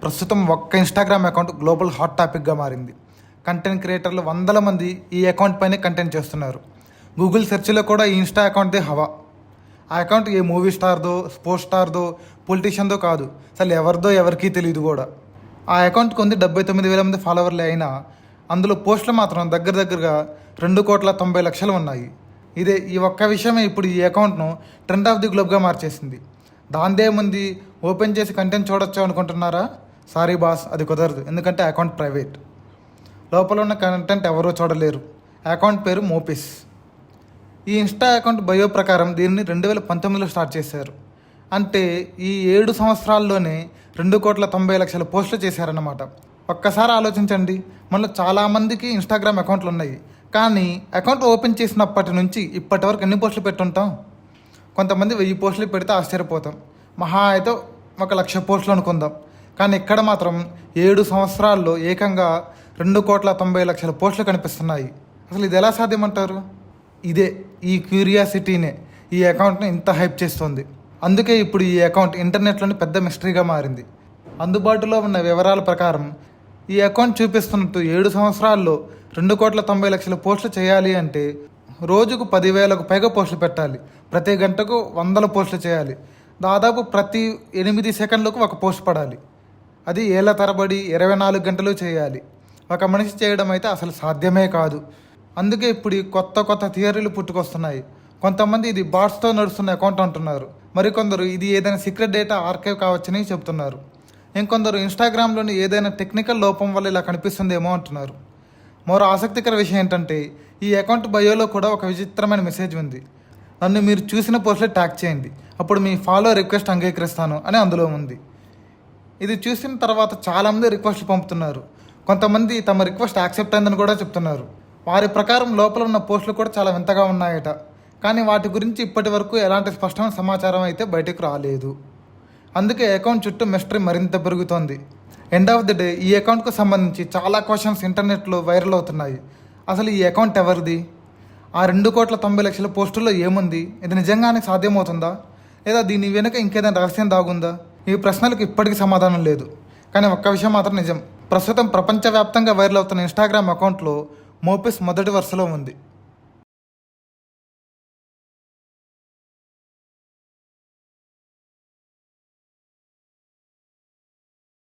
ప్రస్తుతం ఒక్క Instagram account global hot టాపిక్గా మారింది. కంటెంట్ క్రియేటర్లు వందల మంది ఈ అకౌంట్ పైనే కంటెంట్ చేస్తున్నారు. గూగుల్ సెర్చ్లో కూడా ఈ ఇన్స్టా అకౌంట్దే హవా. ఆ అకౌంట్ ఏ మూవీ స్టార్దో, స్పోర్ట్స్ స్టార్దో, పొలిటీషియన్దో కాదు, అసలు ఎవరిదో ఎవరికీ తెలియదు కూడా. ఆ అకౌంట్కి ఉంది 79,000 మంది ఫాలోవర్లే అయినా అందులో పోస్టులు మాత్రం దగ్గరగా 2,90,00,000 ఉన్నాయి. ఈ ఒక్క విషయమే ఇప్పుడు ఈ అకౌంట్ను ట్రెండ్ ఆఫ్ ది గ్లోబ్గా మార్చేసింది. దాందేముంది, ఓపెన్ చేసి కంటెంట్ చూడొచ్చు అనుకుంటున్నారా? సారీ బాస్, అది కుదరదు. ఎందుకంటే అకౌంట్ ప్రైవేట్, లోపల ఉన్న కంటెంట్ ఎవరూ చూడలేరు. అకౌంట్ పేరు మోపిస్. ఈ ఇన్స్టా అకౌంట్ బయో ప్రకారం దీన్ని 2019లో స్టార్ట్ చేశారు. అంటే ఈ 7 సంవత్సరాల్లోనే 2,90,00,000 పోస్టులు చేశారన్నమాట. ఒక్కసారి ఆలోచించండి, మనలో చాలామందికి ఇన్స్టాగ్రామ్ అకౌంట్లు ఉన్నాయి, కానీ అకౌంట్ ఓపెన్ చేసినప్పటి నుంచి ఇప్పటి వరకు ఎన్ని పోస్టులు పెట్టుంటాం? కొంతమంది 1000 పోస్టులు పెడితే ఆశ్చర్యపోతాం, మహా అయితే 1,00,000 పోస్టులు అనుకుందాం. కానీ ఇక్కడ మాత్రం 7 సంవత్సరాల్లో ఏకంగా 2,90,00,000 పోస్టులు కనిపిస్తున్నాయి. అసలు ఇది ఎలా సాధ్యమంటారు? ఈ క్యూరియాసిటీనే ఈ అకౌంట్ని ఇంత హైప్ చేస్తుంది. అందుకే ఇప్పుడు ఈ అకౌంట్ ఇంటర్నెట్లోని పెద్ద మిస్టరీగా మారింది. అందుబాటులో ఉన్న వివరాల ప్రకారం ఈ అకౌంట్ చూపిస్తున్నట్టు 7 సంవత్సరాల్లో 2,90,00,000 పోస్టులు చేయాలి అంటే రోజుకు 10,000కు పైగా పోస్టులు పెట్టాలి. ప్రతి గంటకు 100 పోస్టులు చేయాలి. దాదాపు ప్రతి 8 సెకండ్లకు ఒక పోస్ట్ పడాలి. అది ఏళ్ల తరబడి 24 గంటలు చేయాలి. ఒక మనిషి చేయడం అయితే అసలు సాధ్యమే కాదు. అందుకే ఇప్పుడు ఈ కొత్త థియరీలు పుట్టుకొస్తున్నాయి. కొంతమంది ఇది బాట్స్తో నడుస్తున్న అకౌంట్ అంటున్నారు. మరికొందరు ఇది ఏదైనా సీక్రెట్ డేటా ఆర్కైవ్ కావచ్చని చెప్తున్నారు. ఇంకొందరు ఇన్స్టాగ్రామ్లోని ఏదైనా టెక్నికల్ లోపం వల్ల ఇలా కనిపిస్తుందేమో అంటున్నారు. మరో ఆసక్తికర విషయం ఏంటంటే ఈ అకౌంట్ బయోలో కూడా ఒక విచిత్రమైన మెసేజ్ ఉంది. నన్ను మీరు చూసిన పోస్టులో ట్యాగ్ చేయండి, అప్పుడు మీ ఫాలో రిక్వెస్ట్ అంగీకరిస్తాను అని అందులో ఉంది. ఇది చూసిన తర్వాత చాలామంది రిక్వెస్ట్లు పంపుతున్నారు. కొంతమంది తమ రిక్వెస్ట్ యాక్సెప్ట్ అయిందని కూడా చెప్తున్నారు. వారి ప్రకారం లోపల ఉన్న పోస్టులు కూడా చాలా వింతగా ఉన్నాయట. కానీ వాటి గురించి ఇప్పటి వరకు ఎలాంటి స్పష్టమైన సమాచారం అయితే బయటకు రాలేదు. అందుకే అకౌంట్ చుట్టూ మిస్టరీ మరింత పెరుగుతోంది. ఎండ్ ఆఫ్ ది డే ఈ అకౌంట్కు సంబంధించి చాలా క్వశ్చన్స్ ఇంటర్నెట్లో వైరల్ అవుతున్నాయి. అసలు ఈ అకౌంట్ ఎవరిది? ఆ 2,90,00,000 పోస్టుల్లో ఏముంది? ఇది నిజంగానే సాధ్యమవుతుందా, లేదా దీని వెనుక ఇంకేదైనా రహస్యం దాగుందా? ఈ ప్రశ్నలకు ఇప్పటికీ సమాధానం లేదు. కానీ ఒక్క విషయం మాత్రం నిజం, ప్రస్తుతం ప్రపంచవ్యాప్తంగా వైరల్ అవుతున్న ఇన్స్టాగ్రామ్ అకౌంట్లో మోపిస్ మొదటి వరుసలో ఉంది.